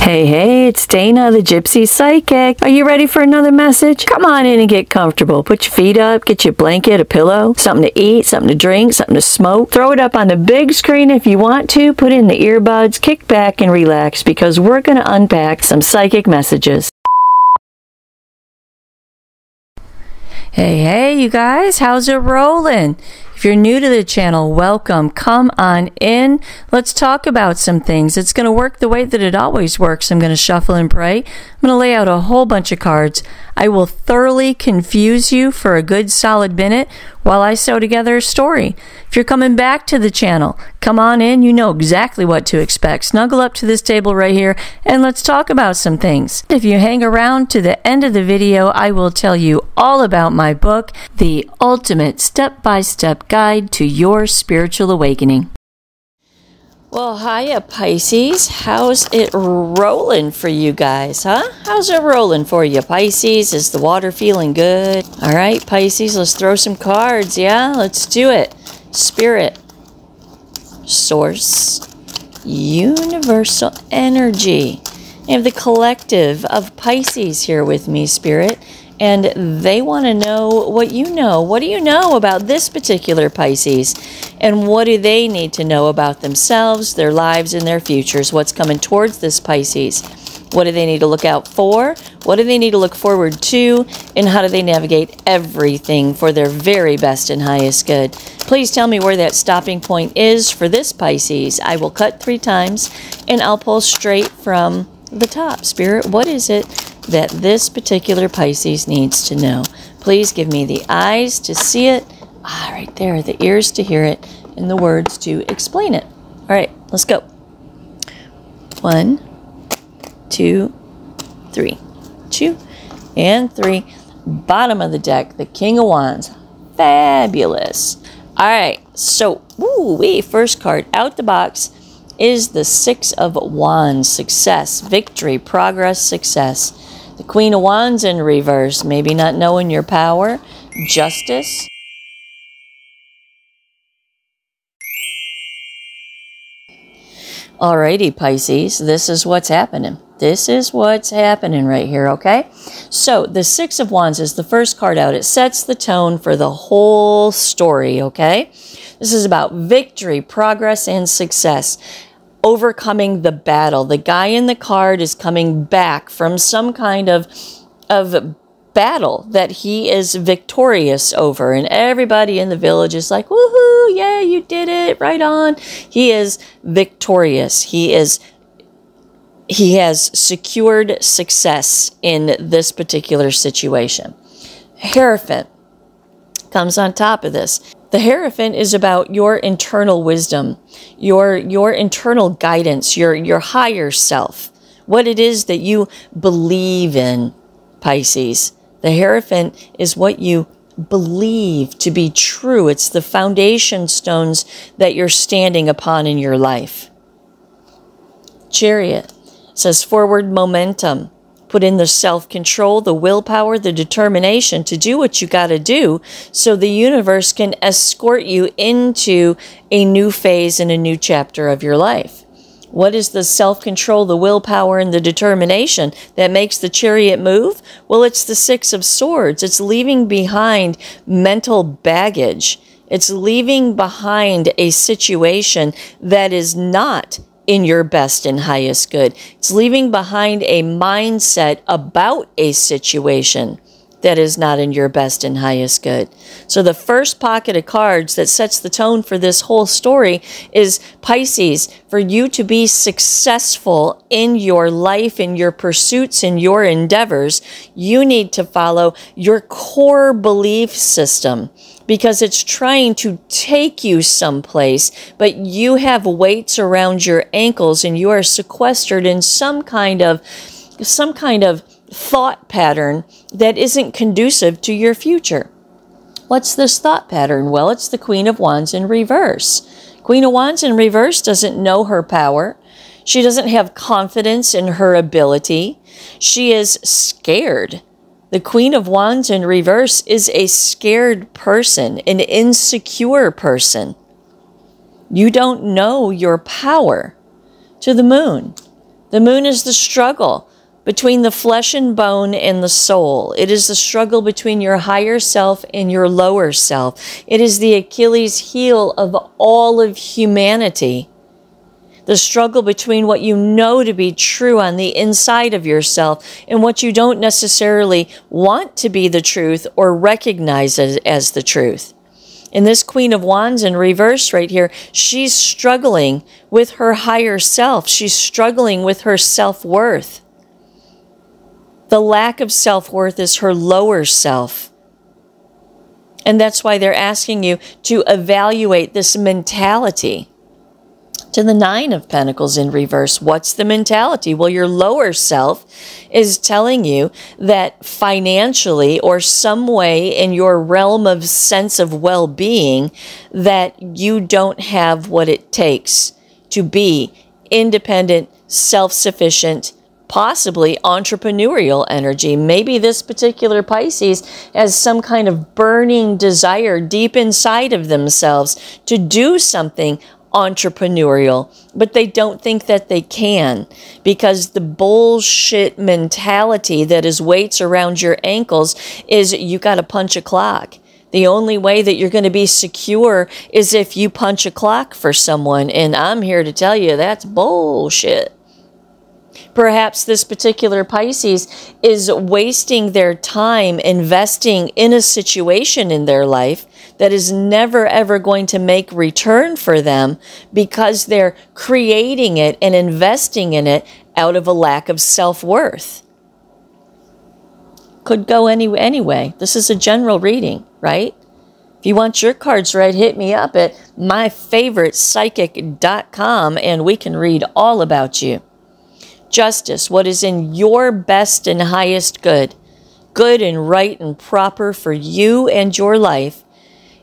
Hey, it's Dana, the Gypsy Psychic. Are you ready for another message? Come on in and get comfortable. Put your feet up, get you a blanket, a pillow, something to eat, something to drink, something to smoke. Throw it up on the big screen if you want to. Put in the earbuds, kick back and relax because we're going to unpack some psychic messages. Hey, you guys, how's it rolling? If you're new to the channel, welcome. Come on in. Let's talk about some things. It's going to work the way that it always works. I'm going to shuffle and pray. I'm going to lay out a whole bunch of cards. I will thoroughly confuse you for a good solid minute while I sew together a story. If you're coming back to the channel, come on in. You know exactly what to expect. Snuggle up to this table right here and let's talk about some things. If you hang around to the end of the video, I will tell you all about my book, The Ultimate Step-by-Step Guide to Your Spiritual Awakening. Well, hiya, Pisces. How's it rolling for you guys, huh? How's it rolling for you, Pisces? Is the water feeling good? All right, Pisces, let's throw some cards, yeah? Let's do it. Spirit, Source, Universal Energy. I have the collective of Pisces here with me, Spirit. And they want to know what you know. What do you know about this particular Pisces? And what do they need to know about themselves, their lives, and their futures? What's coming towards this Pisces? What do they need to look out for? What do they need to look forward to? And how do they navigate everything for their very best and highest good? Please tell me where that stopping point is for this Pisces. I will cut 3 times, and I'll pull straight from the top. Spirit, what is it that this particular Pisces needs to know? Please give me the eyes to see it, right there, the ears to hear it, and the words to explain it. All right, let's go. 1, 2, 3. 2 and 3. Bottom of the deck, the King of Wands. Fabulous. All right, so first card out the box is the 6 of Wands. Success, victory, progress, success. The Queen of Wands in reverse, maybe not knowing your power. Justice. Alrighty, Pisces, this is what's happening. This is what's happening right here, okay? So the 6 of Wands is the first card out. It sets the tone for the whole story, okay? This is about victory, progress, and success. Overcoming the battle. The guy in the card is coming back from some kind of battle that he is victorious over. And everybody in the village is like, woohoo, yeah, you did it, right on. He is victorious. He has secured success in this particular situation. Hierophant comes on top of this. The Hierophant is about your internal wisdom, your internal guidance, your higher self, what it is that you believe in, Pisces. The Hierophant is what you believe to be true. It's the foundation stones that you're standing upon in your life. Chariot says forward momentum. Put in the self-control, the willpower, the determination to do what you got to do so the universe can escort you into a new phase and a new chapter of your life. What is the self-control, the willpower, and the determination that makes the Chariot move? Well, it's the 6 of Swords. It's leaving behind mental baggage. It's leaving behind a situation that is not in your best and highest good. It's leaving behind a mindset about a situation that is not in your best and highest good. So the first pocket of cards that sets the tone for this whole story is, Pisces, for you to be successful in your life, in your pursuits, in your endeavors, you need to follow your core belief system, because it's trying to take you someplace, but you have weights around your ankles and you are sequestered in some kind of thought pattern that isn't conducive to your future. What's this thought pattern? Well, it's the Queen of Wands in reverse. Queen of Wands in reverse doesn't know her power. She doesn't have confidence in her ability. She is scared. The Queen of Wands in reverse is a scared person, an insecure person. You don't know your power. To the moon. The moon is the struggle between the flesh and bone and the soul. It is the struggle between your higher self and your lower self. It is the Achilles heel of all of humanity. The struggle between what you know to be true on the inside of yourself and what you don't necessarily want to be the truth or recognize it as the truth. And this Queen of Wands in reverse right here, she's struggling with her higher self. She's struggling with her self-worth. The lack of self-worth is her lower self. And that's why they're asking you to evaluate this mentality. To the Nine of Pentacles in reverse, what's the mentality? Well, your lower self is telling you that financially or some way in your realm of sense of well-being that you don't have what it takes to be independent, self-sufficient, possibly entrepreneurial energy. Maybe this particular Pisces has some kind of burning desire deep inside of themselves to do something entrepreneurial, but they don't think that they can because the bullshit mentality that is weights around your ankles is you got to punch a clock. The only way that you're going to be secure is if you punch a clock for someone, and I'm here to tell you that's bullshit. Perhaps this particular Pisces is wasting their time investing in a situation in their life that is never ever going to make return for them because they're creating it and investing in it out of a lack of self-worth. Could go anyway. This is a general reading, right? If you want your cards right, hit me up at myfavoritepsychic.com and we can read all about you. Justice, what is in your best and highest good, good and right and proper for you and your life,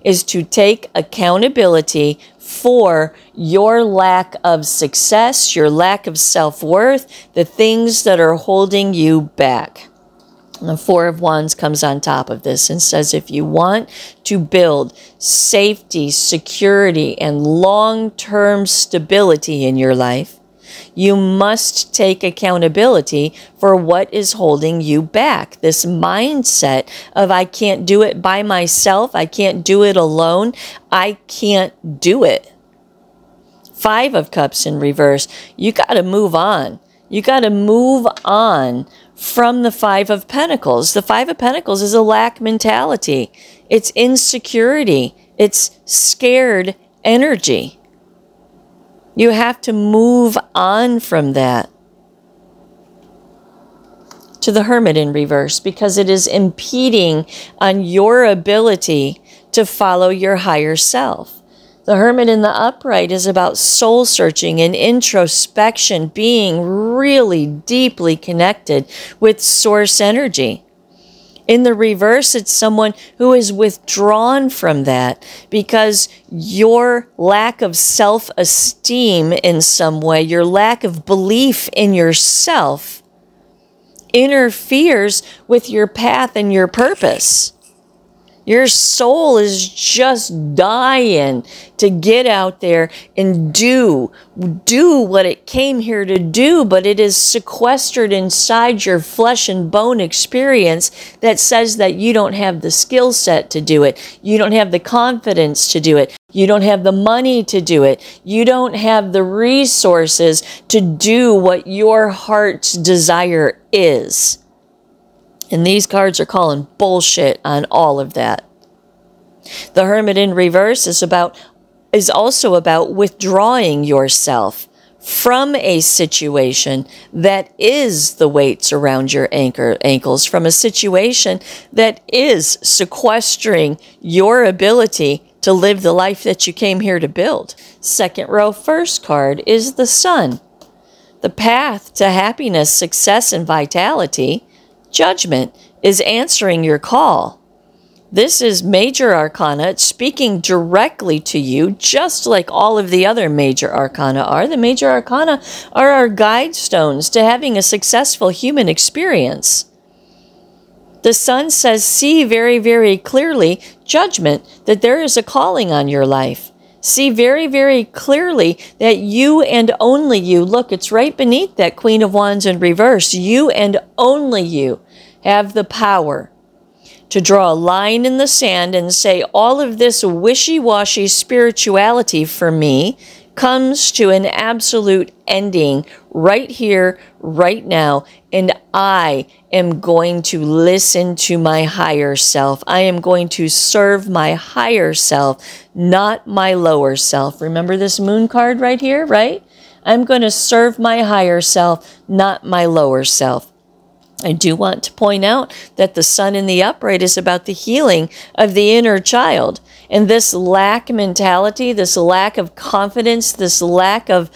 is to take accountability for your lack of success, your lack of self-worth, the things that are holding you back. And the Four of Wands comes on top of this and says, if you want to build safety, security, and long-term stability in your life, you must take accountability for what is holding you back. This mindset of I can't do it by myself, I can't do it alone, I can't do it. Five of Cups in reverse. You got to move on. You got to move on from the Five of Pentacles. The Five of Pentacles is a lack mentality. It's insecurity. It's scared energy. You have to move on from that. To the Hermit in reverse, because it is impeding on your ability to follow your higher self. The Hermit in the upright is about soul searching and introspection, being really deeply connected with source energy. In the reverse, it's someone who is withdrawn from that because your lack of self-esteem in some way, your lack of belief in yourself, interferes with your path and your purpose. Your soul is just dying to get out there and do what it came here to do, but it is sequestered inside your flesh and bone experience that says that you don't have the skill set to do it. You don't have the confidence to do it. You don't have the money to do it. You don't have the resources to do what your heart's desire is. And these cards are calling bullshit on all of that. The Hermit in reverse is also about withdrawing yourself from a situation that is the weights around your ankles, from a situation that is sequestering your ability to live the life that you came here to build. Second row, first card is the Sun. The path to happiness, success, and vitality. Judgment is answering your call. This is major arcana. It's speaking directly to you, just like all of the other major arcana are. The major arcana are our guide stones to having a successful human experience. The Sun says, see very, very clearly, judgment, that there is a calling on your life. See very, very clearly that you and only you, look, it's right beneath that Queen of Wands in reverse. You and only you have the power to draw a line in the sand and say, all of this wishy-washy spirituality for me comes to an absolute ending right here, right now, and I am going to listen to my higher self. I am going to serve my higher self, not my lower self. Remember this moon card right here, right? I'm going to serve my higher self, not my lower self. I do want to point out that the sun in the upright is about the healing of the inner child. And this lack mentality, this lack of confidence, this lack of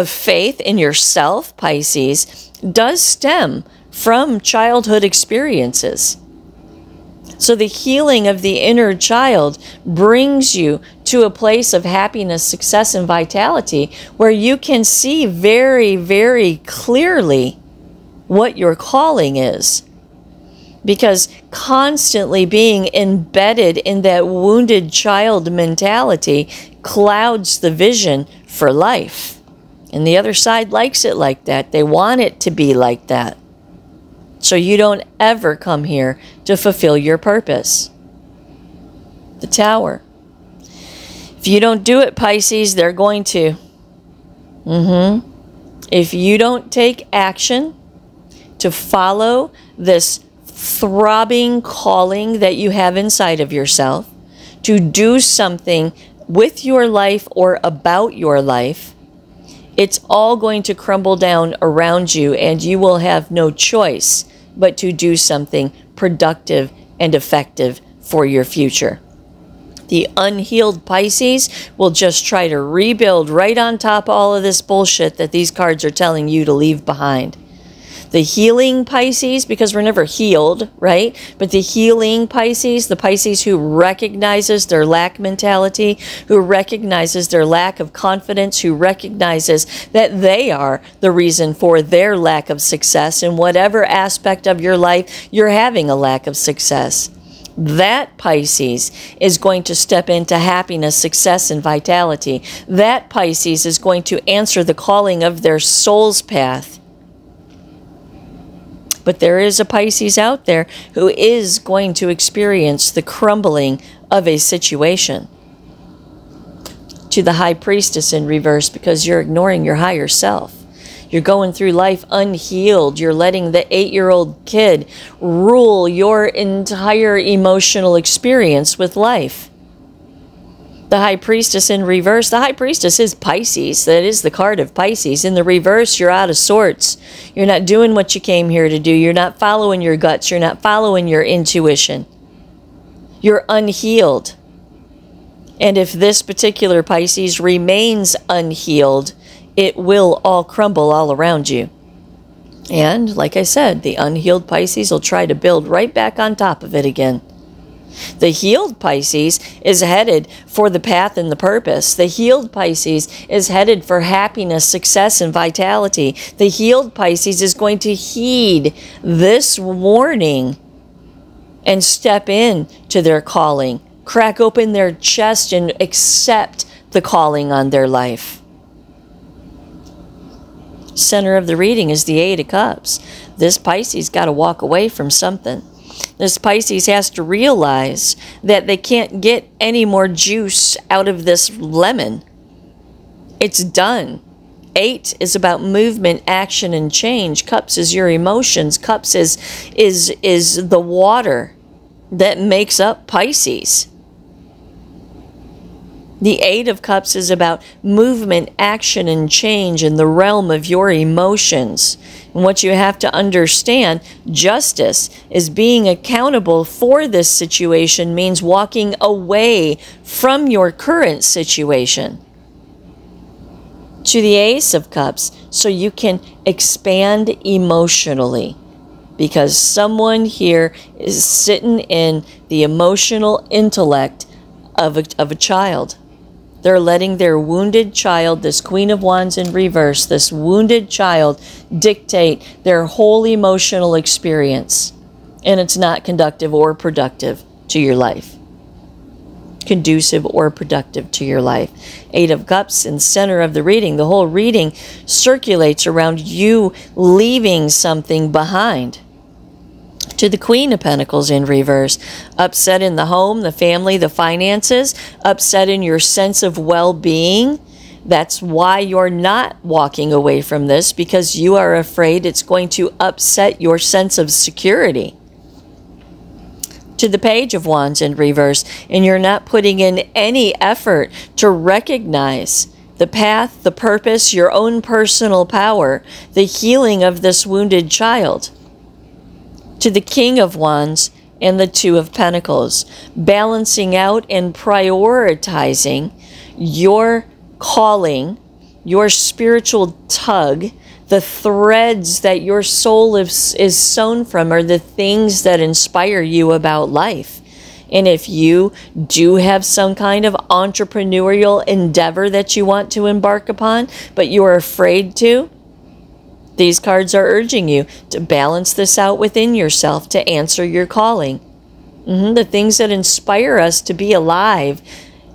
faith in yourself, Pisces, does stem from childhood experiences. So the healing of the inner child brings you to a place of happiness, success, and vitality where you can see very, very clearly what your calling is. Because constantly being embedded in that wounded child mentality clouds the vision for life. And the other side likes it like that. They want it to be like that. So you don't ever come here to fulfill your purpose. The Tower. If you don't do it, Pisces, they're going to. If you don't take action to follow this throbbing calling that you have inside of yourself, to do something with your life or about your life, it's all going to crumble down around you, and you will have no choice but to do something productive and effective for your future. The unhealed Pisces will just try to rebuild right on top of all of this bullshit that these cards are telling you to leave behind. The healing Pisces, because we're never healed, right? But the healing Pisces, the Pisces who recognizes their lack mentality, who recognizes their lack of confidence, who recognizes that they are the reason for their lack of success in whatever aspect of your life you're having a lack of success. That Pisces is going to step into happiness, success, and vitality. That Pisces is going to answer the calling of their soul's path. But there is a Pisces out there who is going to experience the crumbling of a situation. To the High Priestess in reverse, because you're ignoring your higher self. You're going through life unhealed. You're letting the 8-year-old kid rule your entire emotional experience with life. The High Priestess in reverse. The High Priestess is Pisces. That is the card of Pisces. In the reverse, you're out of sorts. You're not doing what you came here to do. You're not following your guts. You're not following your intuition. You're unhealed. And if this particular Pisces remains unhealed, it will all crumble all around you. And, like I said, the unhealed Pisces will try to build right back on top of it again. The healed Pisces is headed for the path and the purpose. The healed Pisces is headed for happiness, success, and vitality. The healed Pisces is going to heed this warning and step in to their calling, crack open their chest and accept the calling on their life. Center of the reading is the 8 of Cups. This Pisces got to walk away from something. This Pisces has to realize that they can't get any more juice out of this lemon. It's done. 8 is about movement, action, and change. Cups is your emotions. Cups is the water that makes up Pisces. The 8 of Cups is about movement, action, and change in the realm of your emotions. And what you have to understand, justice is being accountable for this situation means walking away from your current situation. To the Ace of Cups, so you can expand emotionally. Because someone here is sitting in the emotional intellect of a child. They're letting their wounded child, this Queen of Wands in reverse, this wounded child, dictate their whole emotional experience. And it's not conductive or productive to your life. conducive or productive to your life. Eight of Cups in center of the reading. The whole reading circulates around you leaving something behind. To the Queen of Pentacles in reverse. Upset in the home, the family, the finances. Upset in your sense of well-being. That's why you're not walking away from this, because you are afraid it's going to upset your sense of security. To the Page of Wands in reverse, and you're not putting in any effort to recognize the path, the purpose, your own personal power, the healing of this wounded child. To the King of Wands and the Two of Pentacles, balancing out and prioritizing your calling, your spiritual tug. The threads that your soul is sewn from are the things that inspire you about life. And if you do have some kind of entrepreneurial endeavor that you want to embark upon, but you're afraid to, these cards are urging you to balance this out within yourself, to answer your calling. The things that inspire us to be alive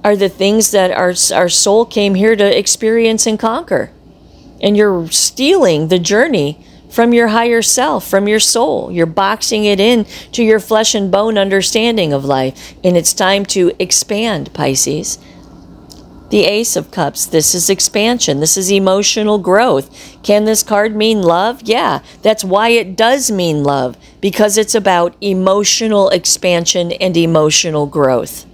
are the things that our soul came here to experience and conquer. And you're stealing the journey from your higher self, from your soul. You're boxing it in to your flesh and bone understanding of life. And it's time to expand, Pisces. The Ace of Cups, this is expansion. This is emotional growth. Can this card mean love? Yeah, that's why it does mean love, because it's about emotional expansion and emotional growth.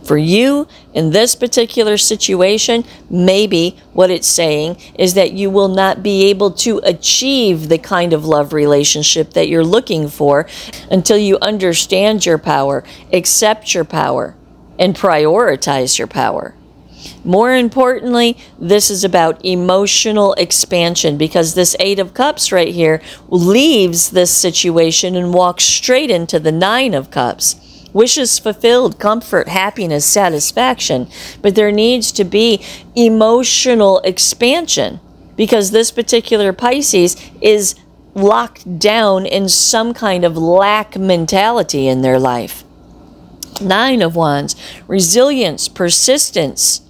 For you, in this particular situation, maybe what it's saying is that you will not be able to achieve the kind of love relationship that you're looking for until you understand your power, accept your power, and prioritize your power. More importantly, this is about emotional expansion, because this Eight of Cups right here leaves this situation and walks straight into the Nine of Cups. Wishes fulfilled, comfort, happiness, satisfaction. But there needs to be emotional expansion, because this particular Pisces is locked down in some kind of lack mentality in their life. Nine of Wands, resilience, persistence,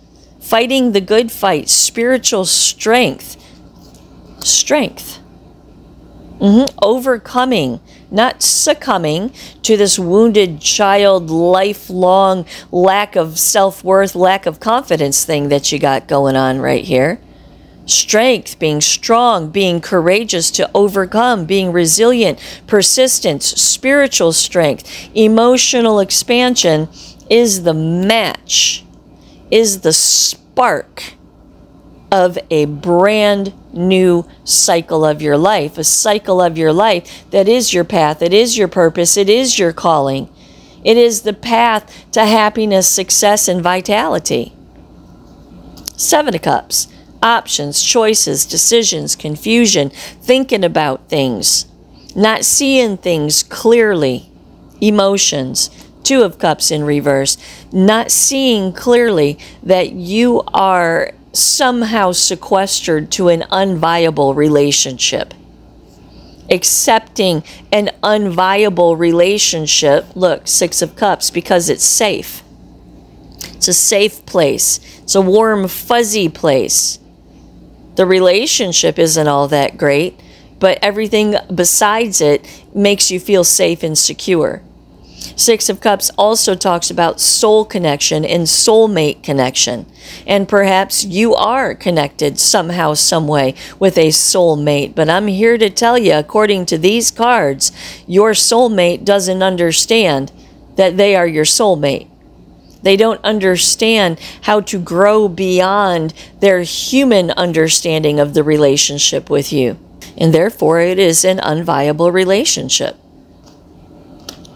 fighting the good fight, spiritual strength. Overcoming, not succumbing to this wounded child, lifelong lack of self-worth, lack of confidence thing that you got going on right here. Strength, being strong, being courageous to overcome, being resilient, persistence, spiritual strength, emotional expansion is the match, is the spark of a brand new cycle of your life, a cycle of your life that is your path, it is your purpose, it is your calling. It is the path to happiness, success, and vitality. Seven of Cups, options, choices, decisions, confusion, thinking about things, not seeing things clearly, emotions. Two of Cups in reverse, not seeing clearly that you are somehow sequestered to an unviable relationship. Accepting an unviable relationship, look, Six of Cups, because it's safe. It's a safe place. It's a warm, fuzzy place. The relationship isn't all that great, but everything besides it makes you feel safe and secure. Six of Cups also talks about soul connection and soulmate connection. And perhaps you are connected somehow, some way with a soulmate. But I'm here to tell you, according to these cards, your soulmate doesn't understand that they are your soulmate. They don't understand how to grow beyond their human understanding of the relationship with you. And therefore, it is an unviable relationship.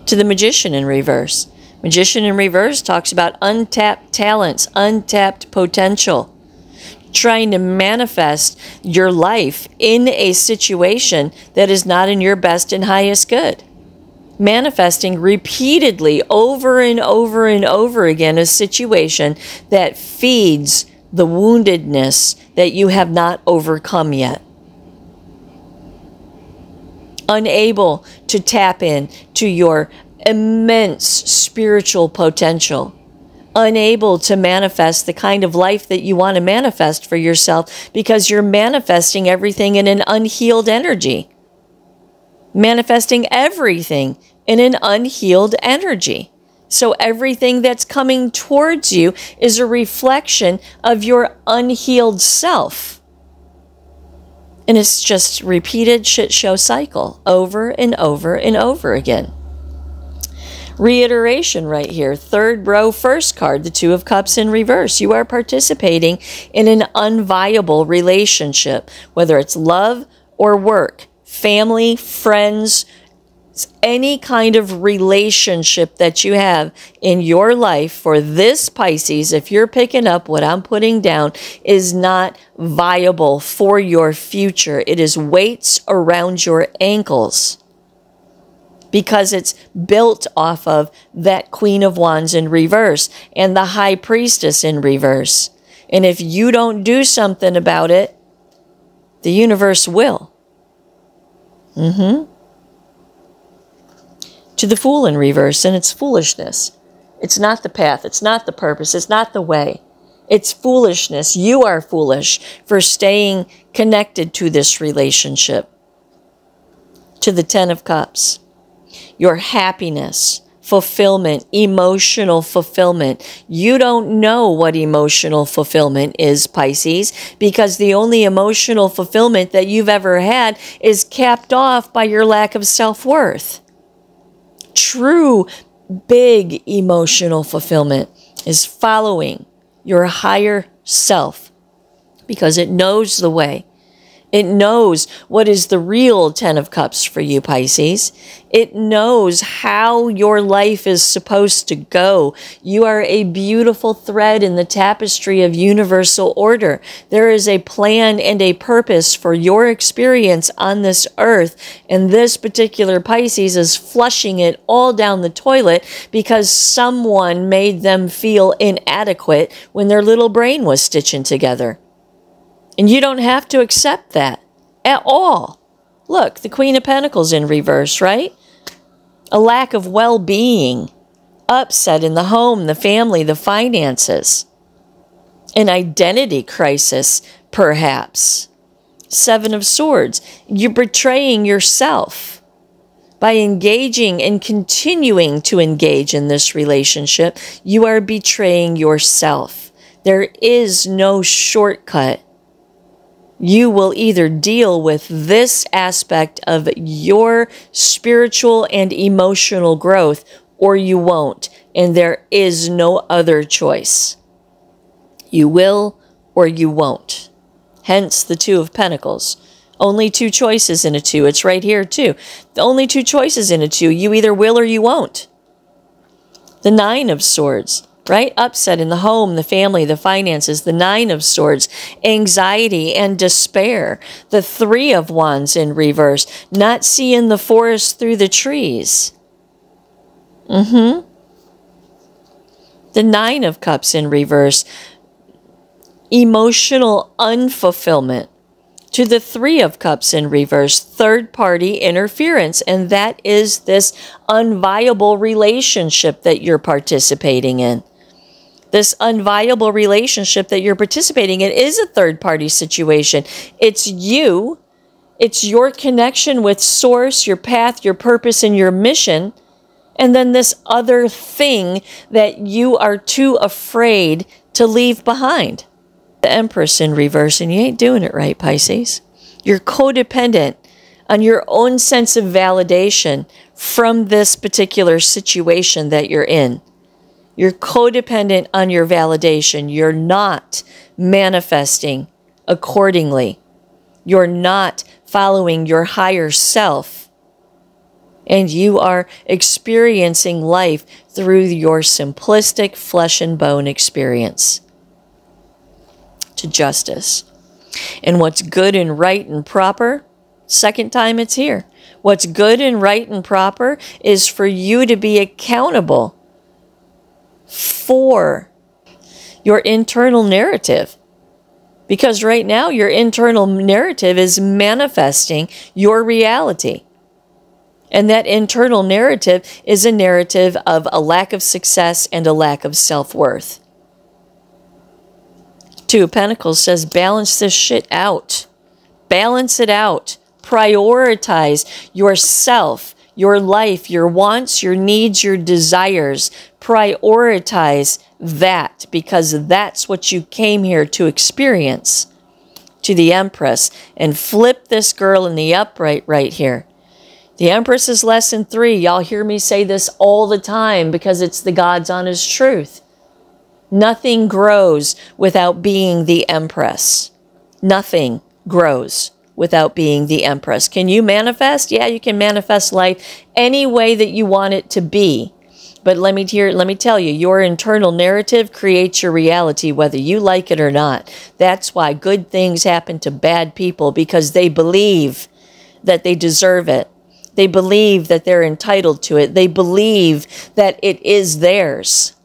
To the Magician in reverse. Magician in reverse talks about untapped talents, untapped potential. Trying to manifest your life in a situation that is not in your best and highest good. Manifesting repeatedly over and over and over again a situation that feeds the woundedness that you have not overcome yet. Unable to tap in to your immense spiritual potential, unable to manifest the kind of life that you want to manifest for yourself because you're manifesting everything in an unhealed energy. Manifesting everything in an unhealed energy. So everything that's coming towards you is a reflection of your unhealed self. And it's just repeated shit show cycle over and over and over again. Reiteration right here. Third row, first card, the Two of Cups in reverse. You are participating in an unviable relationship, whether it's love or work, family, friends, any kind of relationship that you have in your life for this Pisces, if you're picking up what I'm putting down, is not viable for your future. It is weights around your ankles because it's built off of that Queen of Wands in reverse and the High Priestess in reverse. And if you don't do something about it, the universe will. To the Fool in reverse, and it's foolishness. It's not the path. It's not the purpose. It's not the way. It's foolishness. You are foolish for staying connected to this relationship. To the Ten of Cups. Your happiness, fulfillment, emotional fulfillment. You don't know what emotional fulfillment is, Pisces, because the only emotional fulfillment that you've ever had is capped off by your lack of self-worth. True, big emotional fulfillment is following your higher self because it knows the way. It knows what is the real Ten of Cups for you, Pisces. It knows how your life is supposed to go. You are a beautiful thread in the tapestry of universal order. There is a plan and a purpose for your experience on this earth, and this particular Pisces is flushing it all down the toilet because someone made them feel inadequate when their little brain was stitching together. And you don't have to accept that at all. Look, the Queen of Pentacles in reverse, right? A lack of well-being, upset in the home, the family, the finances. An identity crisis, perhaps. Seven of Swords. You're betraying yourself by engaging and continuing to engage in this relationship. You are betraying yourself. There is no shortcut. You will either deal with this aspect of your spiritual and emotional growth or you won't. And there is no other choice. You will or you won't. Hence the Two of Pentacles. Only two choices in a two. It's right here too. The only two choices in a two. You either will or you won't. The Nine of Swords. Right? Upset in the home, the family, the finances, the Nine of Swords, anxiety and despair. The Three of Wands in reverse, not seeing the forest through the trees. The Nine of Cups in reverse, emotional unfulfillment. To the Three of Cups in reverse, third-party interference, and that is this unviable relationship that you're participating in. This unviable relationship that you're participating in is a third-party situation. It's you. It's your connection with Source, your path, your purpose, and your mission. And then this other thing that you are too afraid to leave behind. The Empress in reverse, and you ain't doing it right, Pisces. You're codependent on your own sense of validation from this particular situation that you're in. You're codependent on your validation. You're not manifesting accordingly. You're not following your higher self. And you are experiencing life through your simplistic flesh and bone experience. To Justice. And what's good and right and proper, second time it's here. What's good and right and proper is for you to be accountable for your internal narrative. Because right now your internal narrative is manifesting your reality. And that internal narrative is a narrative of a lack of success and a lack of self-worth. Two of Pentacles says, balance this shit out. Balance it out. Prioritize yourself, your life, your wants, your needs, your desires. Prioritize that, because that's what you came here to experience. To the Empress. And flip this girl in the upright right here. The Empress is lesson 3. Y'all hear me say this all the time because it's the God's honest truth. Nothing grows without being the Empress. Nothing grows without being the Empress. Can you manifest? Yeah, you can manifest life any way that you want it to be. But let me tell you, your internal narrative creates your reality, whether you like it or not. That's why good things happen to bad people, because they believe that they deserve it. They believe that they're entitled to it. They believe that it is theirs.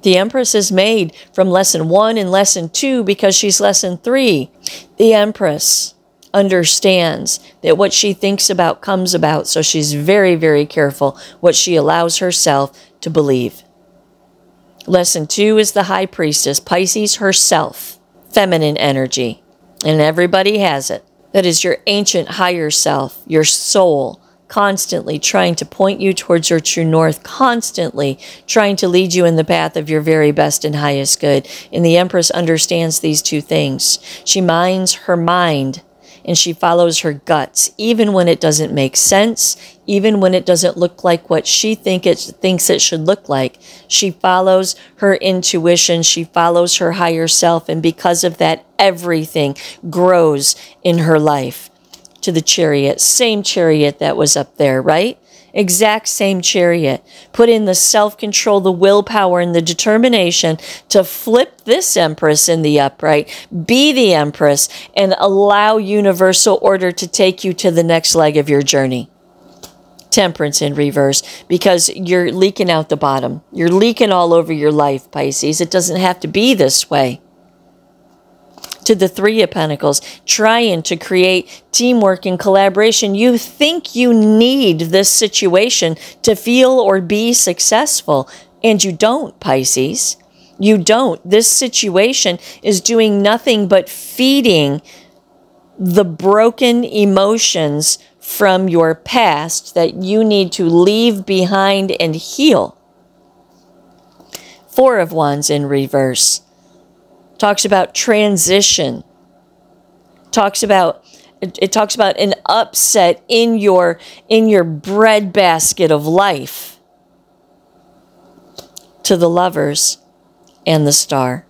The Empress is made from lesson 1 and lesson 2 because she's lesson 3. The Empress understands that what she thinks about comes about, so she's very, very careful what she allows herself to believe. Lesson 2 is the High Priestess, Pisces herself, feminine energy, and everybody has it. That is your ancient higher self, your soul, constantly trying to point you towards your true north, constantly trying to lead you in the path of your very best and highest good. And the Empress understands these two things. She minds her mind and she follows her guts, even when it doesn't make sense, even when it doesn't look like what she thinks it should look like. She follows her intuition, she follows her higher self, and because of that, everything grows in her life. To the Chariot, same Chariot that was up there, right? Exact same Chariot. Put in the self-control, the willpower, and the determination to flip this Empress in the upright, be the Empress, and allow universal order to take you to the next leg of your journey. Temperance in reverse, because you're leaking out the bottom. You're leaking all over your life, Pisces. It doesn't have to be this way. To the Three of Pentacles, trying to create teamwork and collaboration. You think you need this situation to feel or be successful, and you don't, Pisces. You don't. This situation is doing nothing but feeding the broken emotions from your past that you need to leave behind and heal. Four of Wands in reverse. Talks about transition. It talks about an upset in your breadbasket of life. To the Lovers and the Star.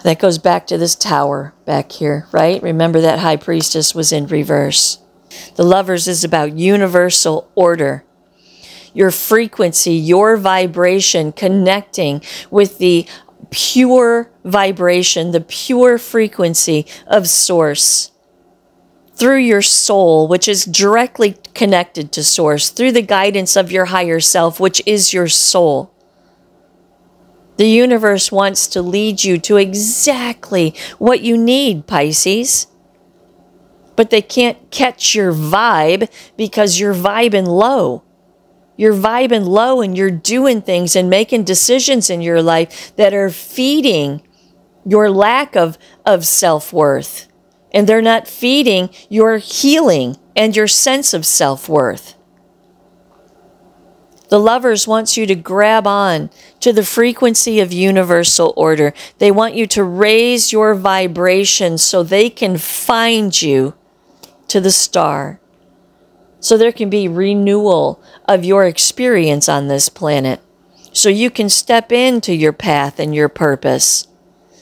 That goes back to this Tower back here, right? Remember that High Priestess was in reverse. The Lovers is about universal order. Your frequency, your vibration connecting with the pure vibration, the pure frequency of Source through your soul, which is directly connected to Source, through the guidance of your higher self, which is your soul. The universe wants to lead you to exactly what you need, Pisces. But they can't catch your vibe because you're vibing low. You're vibing low and you're doing things and making decisions in your life that are feeding your lack of self-worth. And they're not feeding your healing and your sense of self-worth. The Lovers wants you to grab on to the frequency of universal order. They want you to raise your vibration so they can find you to the Star. So there can be renewal of your experience on this planet. So you can step into your path and your purpose.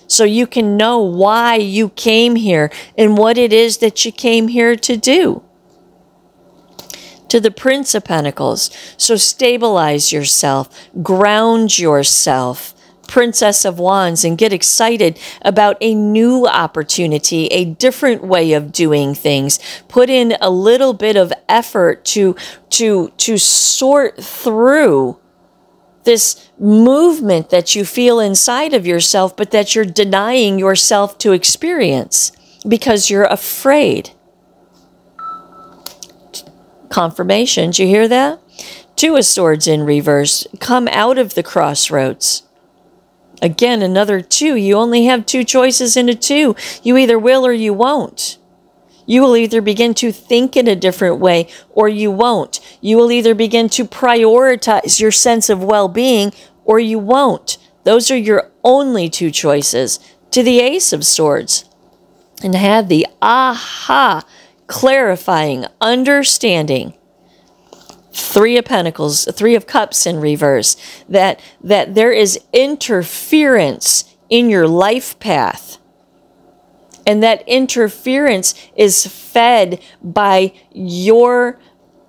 So you can know why you came here and what it is that you came here to do. To the Prince of Pentacles. So stabilize yourself, ground yourself, Princess of Wands, and get excited about a new opportunity, a different way of doing things. Put in a little bit of effort to sort through this movement that you feel inside of yourself, but that you're denying yourself to experience because you're afraid. Confirmation. Did you hear that? Two of Swords in reverse. Come out of the crossroads. Again, another two. You only have two choices in a two. You either will or you won't. You will either begin to think in a different way or you won't. You will either begin to prioritize your sense of well-being or you won't. Those are your only two choices. To the Ace of Swords. And have the aha, clarifying, understanding. Three of Pentacles, Three of Cups in reverse. That there is interference in your life path. And that interference is fed by your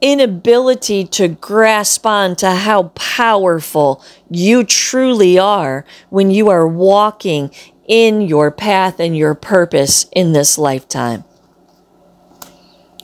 inability to grasp on to how powerful you truly are when you are walking in your path and your purpose in this lifetime.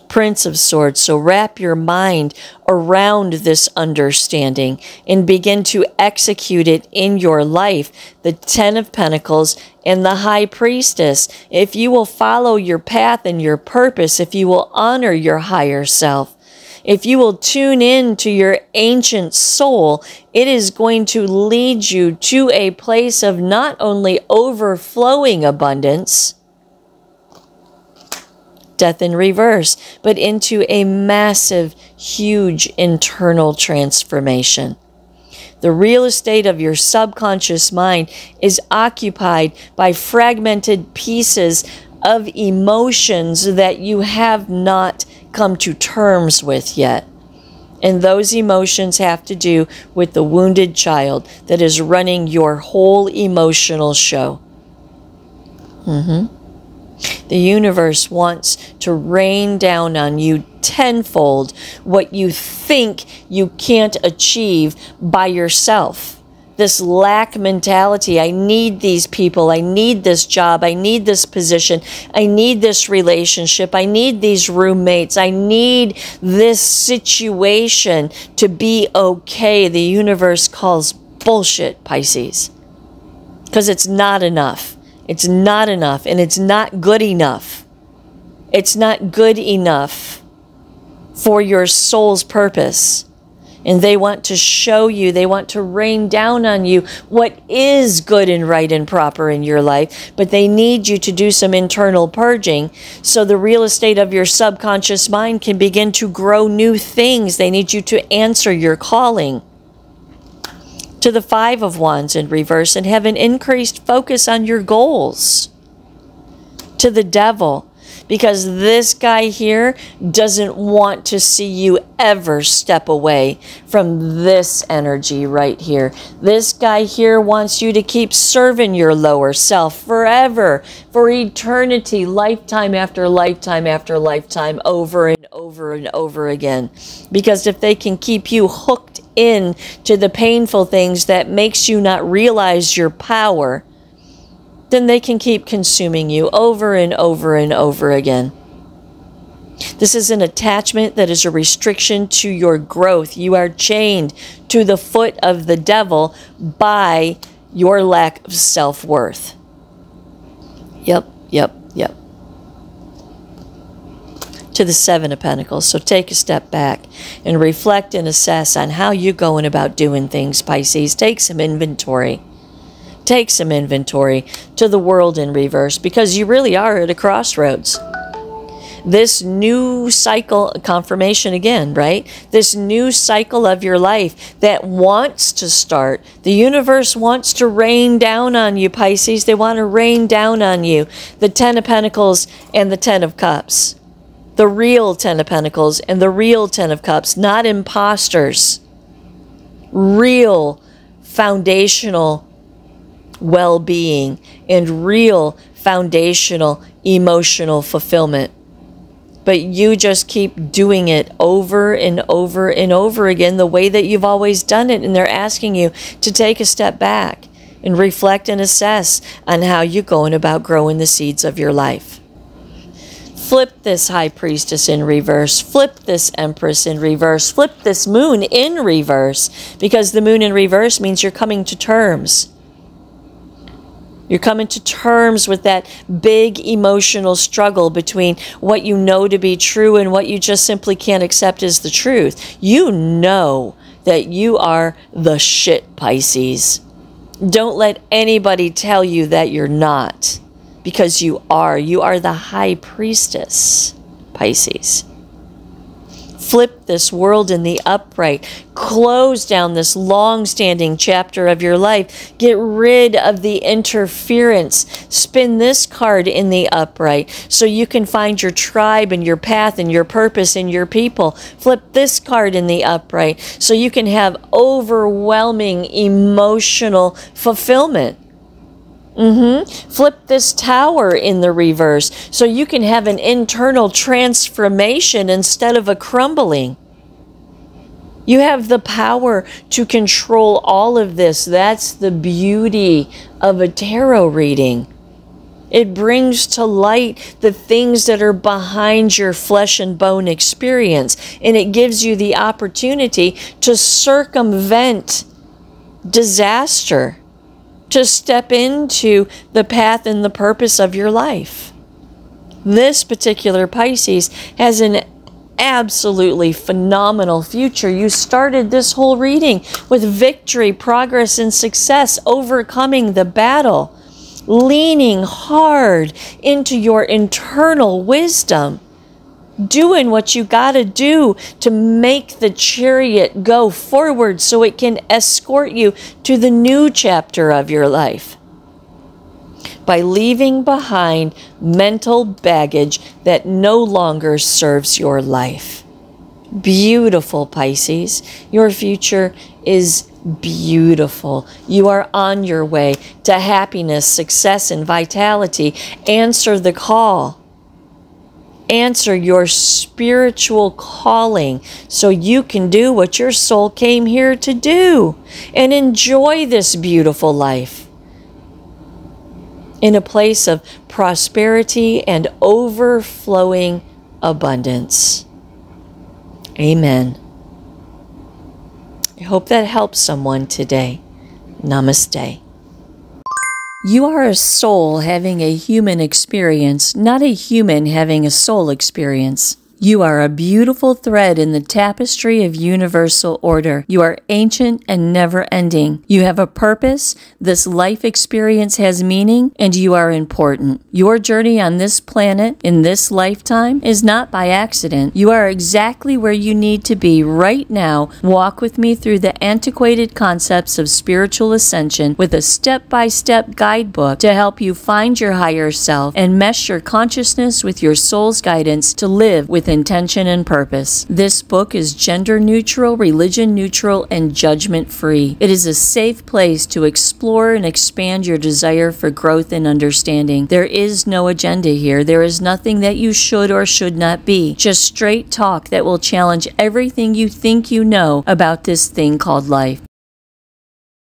Prince of Swords. So wrap your mind around this understanding and begin to execute it in your life. The Ten of Pentacles and the High Priestess. If you will follow your path and your purpose, if you will honor your higher self, if you will tune in to your ancient soul, it is going to lead you to a place of not only overflowing abundance, Death in reverse, but into a massive, huge internal transformation. The real estate of your subconscious mind is occupied by fragmented pieces of emotions that you have not come to terms with yet. And those emotions have to do with the wounded child that is running your whole emotional show. The universe wants to rain down on you tenfold what you think you can't achieve by yourself. This lack mentality. I need these people. I need this job. I need this position. I need this relationship. I need these roommates. I need this situation to be okay. The universe calls bullshit, Pisces. Because it's not enough. It's not enough, and it's not good enough. It's not good enough for your soul's purpose. And they want to show you, they want to rain down on you what is good and right and proper in your life, but they need you to do some internal purging so the real estate of your subconscious mind can begin to grow new things. They need you to answer your calling. To the Five of Wands in reverse and have an increased focus on your goals. To the Devil, because this guy here doesn't want to see you ever step away from this energy right here. This guy here wants you to keep serving your lower self forever, for eternity, lifetime after lifetime after lifetime, over and over and over again. Because if they can keep you hooked in to the painful things that makes you not realize your power, then they can keep consuming you over and over and over again. This is an attachment that is a restriction to your growth. You are chained to the foot of the devil by your lack of self-worth. Yep. To the Seven of Pentacles. So take a step back and reflect and assess on how you're going about doing things, Pisces. Take some inventory. Take some inventory. To the World in reverse, because you really are at a crossroads. This new cycle, confirmation again, right? This new cycle of your life that wants to start. The universe wants to rain down on you, Pisces. They want to rain down on you. The Ten of Pentacles and the Ten of Cups. The real Ten of Pentacles and the real Ten of Cups, not imposters. Real foundational well-being and real foundational emotional fulfillment. But you just keep doing it over and over and over again the way that you've always done it, and they're asking you to take a step back and reflect and assess on how you're going about growing the seeds of your life. Flip this High Priestess in reverse. Flip this Empress in reverse. Flip this Moon in reverse, because the Moon in reverse means you're coming to terms. You're coming to terms with that big emotional struggle between what you know to be true and what you just simply can't accept as the truth. You know that you are the shit, Pisces. Don't let anybody tell you that you're not, because you are. You are the high priestess, Pisces. Flip this world in the upright. Close down this long-standing chapter of your life. Get rid of the interference. Spin this card in the upright so you can find your tribe and your path and your purpose and your people. Flip this card in the upright so you can have overwhelming emotional fulfillment. Flip this tower in the reverse so you can have an internal transformation instead of a crumbling. You have the power to control all of this. That's the beauty of a tarot reading. It brings to light the things that are behind your flesh and bone experience, and it gives you the opportunity to circumvent disaster, to step into the path and the purpose of your life. This particular Pisces has an absolutely phenomenal future. You started this whole reading with victory, progress, and success, overcoming the battle, leaning hard into your internal wisdom, doing what you gotta do to make the chariot go forward so it can escort you to the new chapter of your life, by leaving behind mental baggage that no longer serves your life. Beautiful, Pisces. Your future is beautiful. You are on your way to happiness, success, and vitality. Answer the call. Answer your spiritual calling so you can do what your soul came here to do and enjoy this beautiful life in a place of prosperity and overflowing abundance. Amen. I hope that helps someone today. Namaste. You are a soul having a human experience, not a human having a soul experience. You are a beautiful thread in the tapestry of universal order. You are ancient and never-ending. You have a purpose, this life experience has meaning, and you are important. Your journey on this planet, in this lifetime, is not by accident. You are exactly where you need to be right now. Walk with me through the antiquated concepts of spiritual ascension with a step-by-step guidebook to help you find your higher self and mesh your consciousness with your soul's guidance to live with intention and purpose. This book is gender neutral, religion neutral, and judgment free. It is a safe place to explore and expand your desire for growth and understanding. There is no agenda here. There is nothing that you should or should not be. Just straight talk that will challenge everything you think you know about this thing called life.